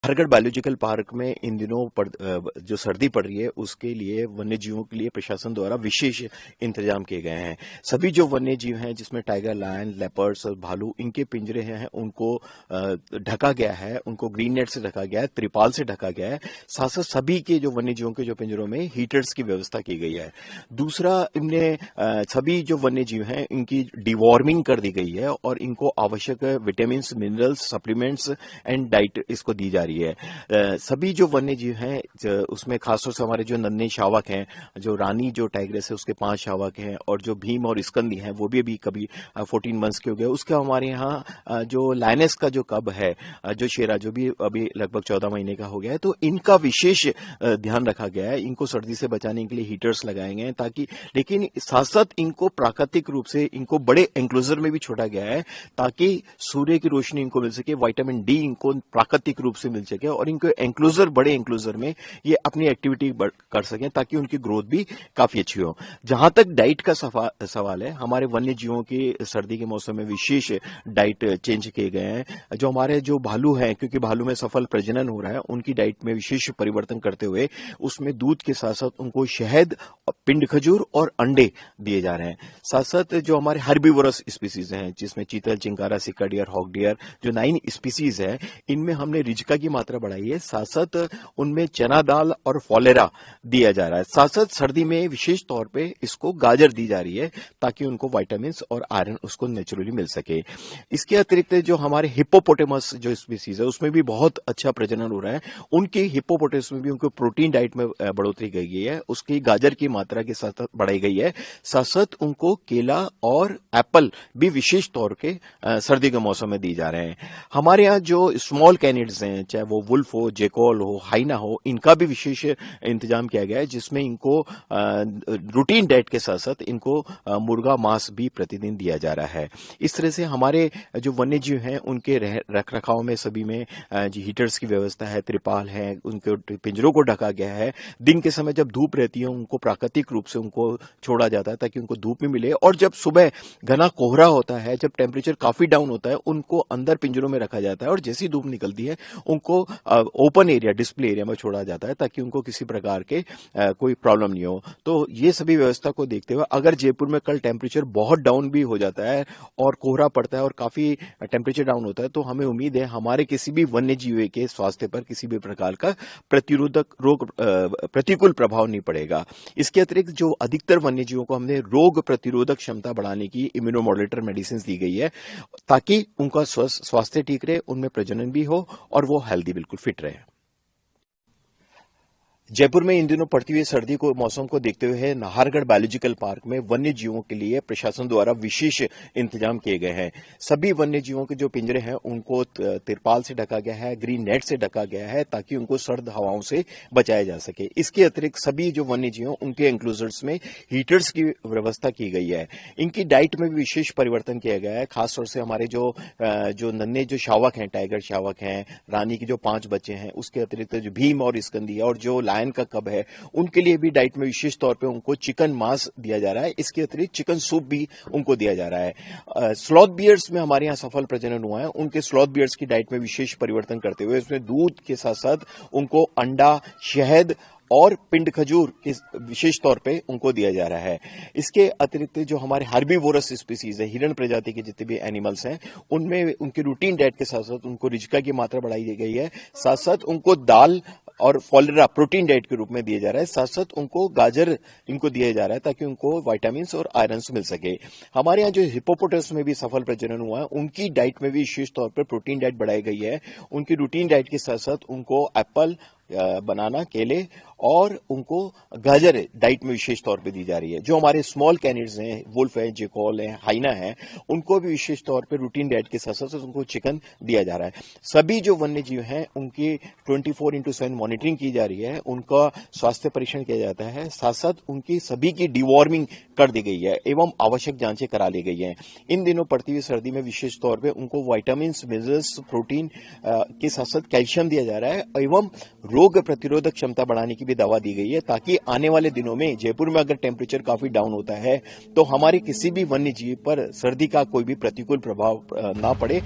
Nahargarh biological park में इन दिनों जो सर्दी पड़ रही है उसके लिए वन्य जीवों के लिए प्रशासन द्वारा विशेष इंतजाम किए गए हैं। सभी जो वन्य जीव हैं जिसमें टाइगर, लायन, लेपर्ड्स और भालू, इनके पिंजरे हैं उनको ढका गया है, उनको ग्रीन नेट से ढका गया है, त्रिपाल से ढका गया है। साथ साथ सभी के जो वन्य जीवों के जो पिंजरों में हीटर्स की व्यवस्था की गई है। दूसरा, इनमें सभी जो वन्य जीव हैं इनकी डिवॉर्मिंग कर दी गई है और इनको आवश्यक vitamin, minerals, supplements and diet इसको दी जा रही है। सभी जो वन्य जीव हैं उसमें खासतौर से हमारे जो नन्हे शावक हैं, जो रानी जो टाइग्रेस है उसके 5 शावक हैं और जो भीम और स्कंदी हैं वो भी अभी कभी 14 मंथ्स के हो गए। उसके हमारे यहाँ जो लायनेस का जो कब है, जो शेरा जो भी अभी लगभग 14 महीने का हो गया है, तो इनका विशेष ध्यान रखा गया है। इनको सर्दी से बचाने के लिए हीटर्स लगाए गए हैं ताकि, लेकिन साथ साथ इनको प्राकृतिक रूप से इनको बड़े एंक्लोजर में भी छोड़ा गया है ताकि सूर्य की रोशनी इनको मिल सके, विटामिन डी इनको प्राकृतिक रूप से मिल सके और इनको एंक्लोजर, बड़े एंक्लोजर में ये अपनी एक्टिविटी कर सकें ताकि उनकी ग्रोथ भी काफी अच्छी हो। जहां तक डाइट का सवाल है, हमारे वन्य जीवों की सर्दी के मौसम में विशेष डाइट चेंज किए गए हैं। जो हमारे जो भालू हैं, क्योंकि भालू में सफल प्रजनन हो रहा है, उनकी डाइट में विशेष परिवर्तन करते हुए उसमें दूध के साथ साथ उनको शहद, पिंड खजूर और अंडे दिए जा रहे हैं। साथ साथ जो हमारे हर्बीवोरस स्पीसीज हैं जिसमें चीतल, चिंकारा, सिक्का डियर, हॉक डियर, जो 9 स्पीसीज है, इनमें हमने रिजका की मात्रा बढ़ाई है। साथ साथ उनमें चना दाल और फॉलेरा दिया जा रहा है। साथ साथ सर्दी में विशेष तौर पे इसको गाजर दी जा रही है ताकि उनको विटामिन और आयरन उसको नेचुरली मिल सके। इसके अतिरिक्त जो हमारे हिप्पोपोटेमस जो स्पीसीज है उसमें भी बहुत अच्छा प्रजनन हो रहा है। उनकी हिप्पोपोटेमस में भी उनको प्रोटीन डाइट में बढ़ोतरी की गई है, उसकी गाजर की मात्रा के साथ बढ़ाई गई है। साथ साथ उनको केला और एप्पल भी विशेष तौर के सर्दी के मौसम में दी जा रहे हैं। हमारे यहाँ जो स्मॉल कैनिड्स हैं, चाहे वो वुल्फ हो, जेकॉल हो, हाइना हो, इनका भी विशेष इंतजाम किया गया है जिसमें इनको रूटीन डाइट के साथ साथ इनको मुर्गा मांस भी प्रतिदिन दिया जा रहा है। इस तरह से हमारे जो वन्य जीव हैं उनके रख रखाव में सभी में हीटर्स की व्यवस्था है, त्रिपाल है, उनके पिंजरों को ढका गया है। दिन के समय जब धूप रहती है उनको प्राकृतिक रूप से उनको छोड़ा जाता है ताकि उनको धूप में मिले, और जब सुबह घना कोहरा होता है, जब टेम्परेचर काफी डाउन होता है, उनको अंदर पिंजरों में रखा जाता है और जैसी धूप निकलती है उनको ओपन एरिया, डिस्प्ले एरिया में छोड़ा जाता है ताकि उनको किसी प्रकार के कोई प्रॉब्लम नहीं हो। तो ये सभी व्यवस्था को देखते हुए अगर जयपुर में कल टेम्परेचर बहुत डाउन भी हो जाता है और कोहरा पड़ता है और काफी टेम्परेचर डाउन होता है, तो हमें उम्मीद है हमारे किसी भी वन्य जीव के स्वास्थ्य पर किसी भी प्रकार का प्रतिकूल प्रभाव नहीं पड़ेगा। इसके अतिरिक्त जो अधिकतर वन्य जीवों को हमने रोग प्रतिरोधक क्षमता बढ़ाने की इम्यूनोमॉड्यूलेटर मेडिसिन दी गई है ताकि उनका स्वास्थ्य ठीक रहे, उनमें प्रजनन भी हो और वो हेल्दी बिल्कुल फिट रहे। जयपुर में इन दिनों पड़ती हुई सर्दी को मौसम को देखते हुए नाहरगढ़ बायोलॉजिकल पार्क में वन्य जीवों के लिए प्रशासन द्वारा विशेष इंतजाम किए गए हैं। सभी वन्य जीवों के जो पिंजरे हैं उनको तिरपाल से ढका गया है, ग्रीन नेट से ढका गया है ताकि उनको सर्द हवाओं से बचाया जा सके। इसके अतिरिक्त सभी जो वन्य जीव उनके एंक्लोजर्स में हीटर्स की व्यवस्था की गई है। इनकी डाइट में भी विशेष परिवर्तन किया गया है। खासतौर से हमारे जो नन्हे जो शावक हैं, टाइगर शावक हैं, रानी के जो 5 बच्चे हैं, उसके अतिरिक्त जो भीम और स्कंदी और जो लायन का कब है, उनके लिए भी डाइट में विशेष तौर पे उनको चिकन मांस दिया जा रहा है। इसके अतिरिक्त चिकन सूप भी उनको दिया जा रहा है। स्लॉथ बियर्स में हमारे यहाँ सफल प्रजनन हुआ है, उनके स्लॉथ बियर्स की डाइट में विशेष परिवर्तन करते हुए उसमें दूध के साथ साथ उनको अंडा, शहद और पिंड खजूर के विशेष तौर पे उनको दिया जा रहा है। इसके अतिरिक्त जो हमारे हर्बीवोरस स्पीसीज है, हिरण प्रजाति के जितने भी एनिमल्स हैं, उनमें उनकी रूटीन डाइट के साथ साथ उनको रिजका की मात्रा बढ़ाई गई है। साथ साथ उनको दाल और फॉलेरा प्रोटीन डाइट के रूप में दिया जा रहा है। साथ साथ उनको गाजर इनको दिया जा रहा है ताकि उनको विटामिन और आयरन मिल सके। हमारे यहाँ जो हिप्पोपोटेमस में भी सफल प्रजनन हुआ है, उनकी डाइट में भी विशेष तौर पर प्रोटीन डाइट बढ़ाई गई है। उनकी रूटीन डाइट के साथ साथ उनको एप्पल, बनाना, केले और उनको गाजर डाइट में विशेष तौर पे दी जा रही है। जो हमारे स्मॉल कैनिड्स हैं, वुल्फ है, जेकॉल है, हाइना है, उनको भी विशेष तौर पे रूटीन डाइट के साथ साथ उनको चिकन दिया जा रहा है। सभी जो वन्य जीव हैं उनकी 24/7 मॉनिटरिंग की जा रही है, उनका स्वास्थ्य परीक्षण किया जाता है। साथ साथ उनकी सभी की डिवॉर्मिंग कर दी गई है एवं आवश्यक जांचें करा ली गई हैं। इन दिनों पड़ती हुई सर्दी में विशेष तौर पर उनको विटामिन, मिनरल्स, प्रोटीन के साथ साथ कैल्शियम दिया जा रहा है एवं रोग प्रतिरोधक क्षमता बढ़ाने की भी दवा दी गई है ताकि आने वाले दिनों में जयपुर में अगर टेम्परेचर काफी डाउन होता है तो हमारे किसी भी वन्य जीव पर सर्दी का कोई भी प्रतिकूल प्रभाव ना पड़े।